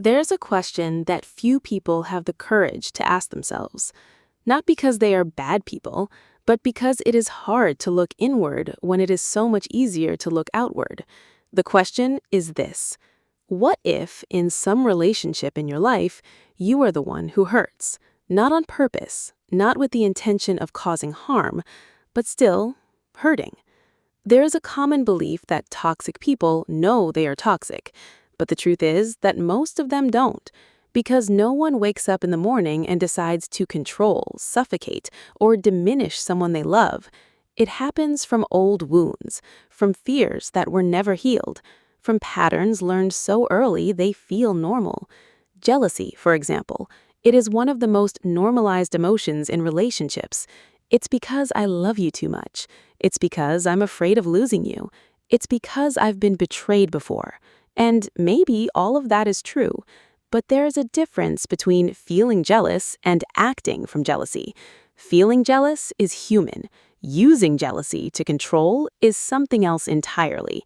There's a question that few people have the courage to ask themselves, not because they are bad people, but because it is hard to look inward when it is so much easier to look outward. The question is this: what if, in some relationship in your life, you are the one who hurts, not on purpose, not with the intention of causing harm, but still hurting? There is a common belief that toxic people know they are toxic, but the truth is that most of them don't, because no one wakes up in the morning and decides to control, suffocate, or diminish someone they love. It happens from old wounds, from fears that were never healed, from patterns learned so early they feel normal. Jealousy, for example, it is one of the most normalized emotions in relationships. It's because I love you too much. It's because I'm afraid of losing you. It's because I've been betrayed before. And maybe all of that is true, but there is a difference between feeling jealous and acting from jealousy. Feeling jealous is human. Using jealousy to control is something else entirely.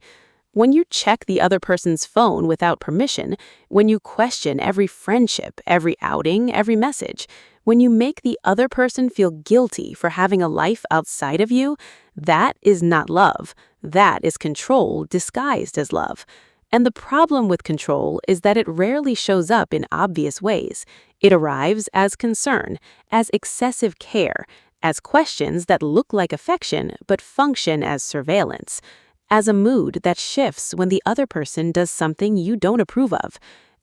When you check the other person's phone without permission, when you question every friendship, every outing, every message, when you make the other person feel guilty for having a life outside of you, that is not love. That is control disguised as love. And the problem with control is that it rarely shows up in obvious ways. It arrives as concern, as excessive care, as questions that look like affection but function as surveillance, as a mood that shifts when the other person does something you don't approve of.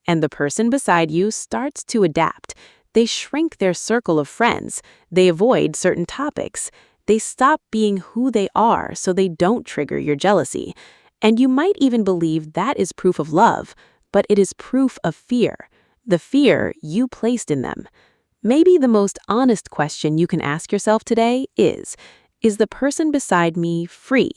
And the person beside you starts to adapt. They shrink their circle of friends. They avoid certain topics. They stop being who they are so they don't trigger your jealousy. And you might even believe that is proof of love, but it is proof of fear, the fear you placed in them. Maybe the most honest question you can ask yourself today is the person beside me free?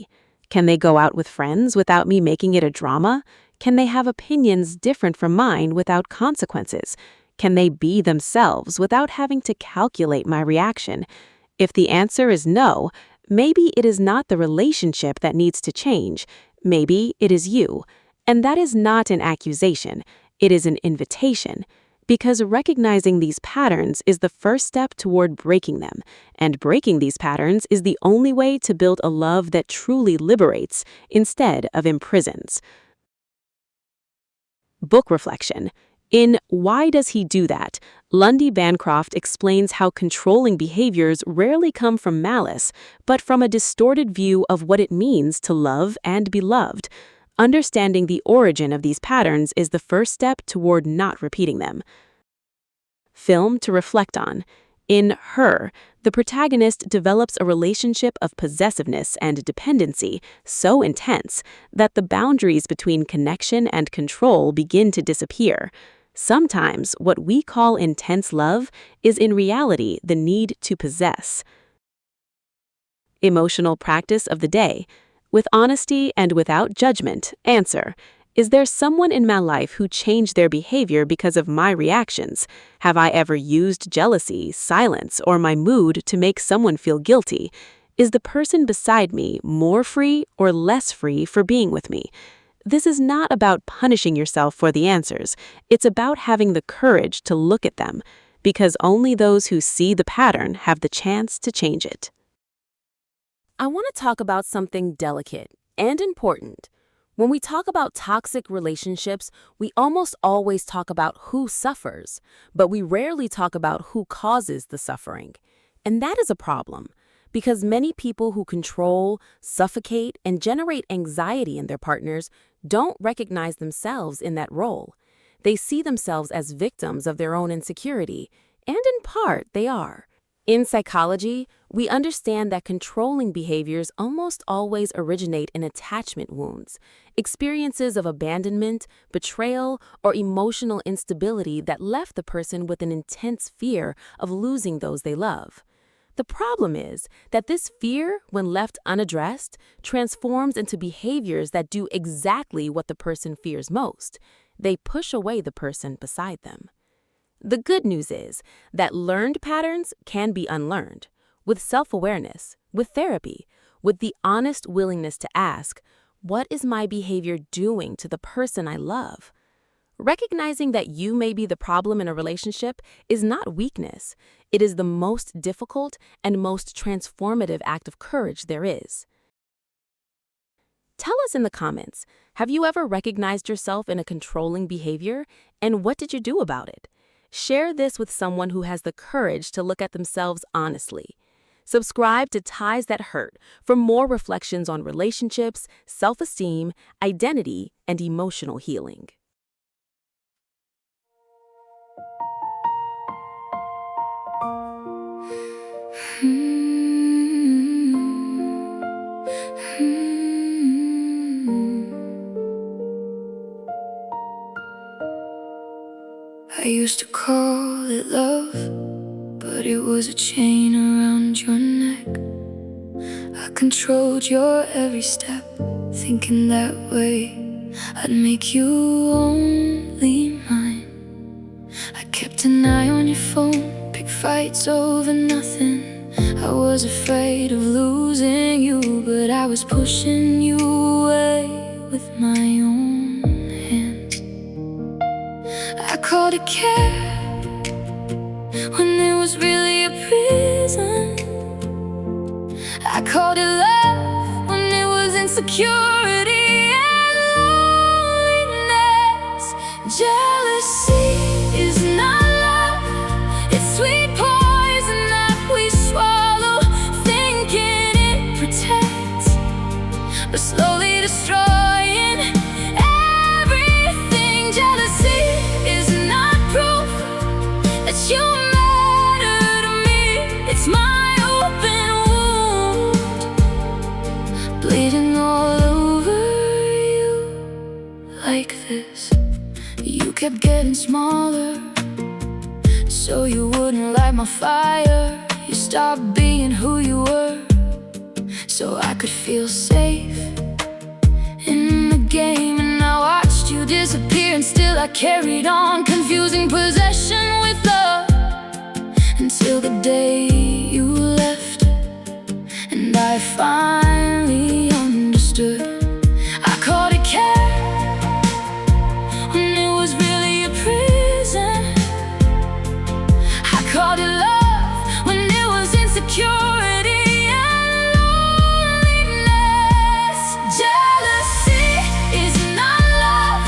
Can they go out with friends without me making it a drama? Can they have opinions different from mine without consequences? Can they be themselves without having to calculate my reaction? If the answer is no, maybe it is not the relationship that needs to change. Maybe it is you. And that is not an accusation. It is an invitation. Because recognizing these patterns is the first step toward breaking them. And breaking these patterns is the only way to build a love that truly liberates instead of imprisons. Book reflection. In Why Does He Do That?, Lundy Bancroft explains how controlling behaviors rarely come from malice, but from a distorted view of what it means to love and be loved. Understanding the origin of these patterns is the first step toward not repeating them. Film to reflect on. In Her, the protagonist develops a relationship of possessiveness and dependency so intense that the boundaries between connection and control begin to disappear. Sometimes what we call intense love is in reality the need to possess. Emotional practice of the day. With honesty and without judgment, answer: is there someone in my life who changed their behavior because of my reactions? Have I ever used jealousy, silence, or my mood to make someone feel guilty? Is the person beside me more free or less free for being with me? This is not about punishing yourself for the answers. It's about having the courage to look at them, because only those who see the pattern have the chance to change it. I want to talk about something delicate and important. When we talk about toxic relationships, we almost always talk about who suffers, but we rarely talk about who causes the suffering. And that is a problem, because many people who control, suffocate, and generate anxiety in their partners don't recognize themselves in that role. They see themselves as victims of their own insecurity, and in part, they are. In psychology, we understand that controlling behaviors almost always originate in attachment wounds, experiences of abandonment, betrayal, or emotional instability that left the person with an intense fear of losing those they love. The problem is that this fear, when left unaddressed, transforms into behaviors that do exactly what the person fears most. They push away the person beside them. The good news is that learned patterns can be unlearned. With self-awareness, with therapy, with the honest willingness to ask, what is my behavior doing to the person I love? Recognizing that you may be the problem in a relationship is not weakness. It is the most difficult and most transformative act of courage there is. Tell us in the comments, have you ever recognized yourself in a controlling behavior, and what did you do about it? Share this with someone who has the courage to look at themselves honestly. Subscribe to Ties That Hurt for more reflections on relationships, self-esteem, identity, and emotional healing. I used to call it love, but it was a chain around your neck. I controlled your every step, thinking that way I'd make you only mine. I kept an eye on your phone, pick fights over nothing. I was afraid of losing you, but I was pushing you away with my own hands. I called it care when it was really a prison. I called it love when it was insecurity and loneliness. Jealousy is not love, it's sweet poison that we swallow, thinking it protects, but slowly destroying everything. Jealousy is not proof that you matter to me. It's my open wound, bleeding all over you like this. You kept getting smaller so you wouldn't light my fire. You stopped being who you were so I could feel safe in the game. And I watched you disappear, and still I carried on, confusing possession with love, until the day you left and I finally understood. I called it care when it was really a prison. I called it love when it was insecurity and loneliness. Jealousy is not love,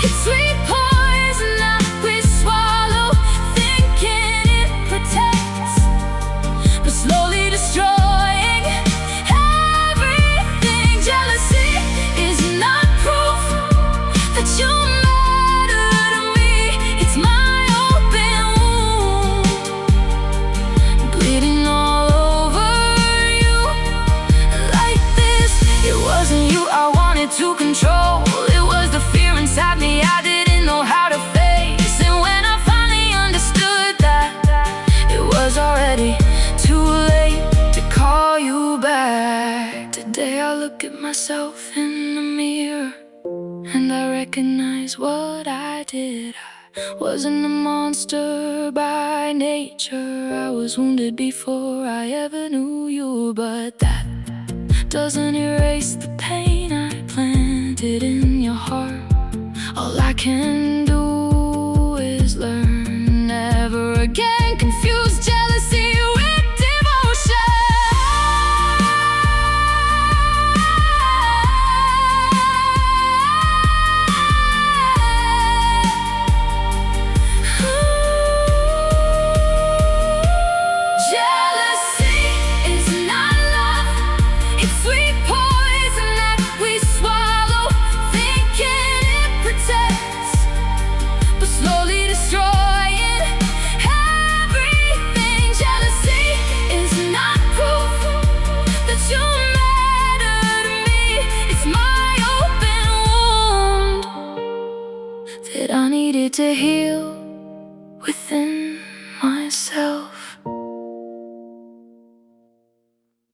it's sweet poison that we swallow, thinking it protects, but slowly destroying everything. Jealousy is not proof that you matter to me. It's my open wound, bleeding all over you like this. It wasn't you I wanted to control, it was the fear inside me I didn't know how to face. And when I finally understood that, it was already too late to call you back. Today I look at myself in the mirror and I recognize what I did. I wasn't a monster by nature, I was wounded before I ever knew you. But that doesn't erase the pain I planted in your heart. All I can do is learn, never again confuse jealousy with devotion. Jealousy is not love, it's sweet poison that we swallow, thinking it protects, but slowly destroying everything. Jealousy is not proof that you matter to me. It's my open wound that I needed to heal within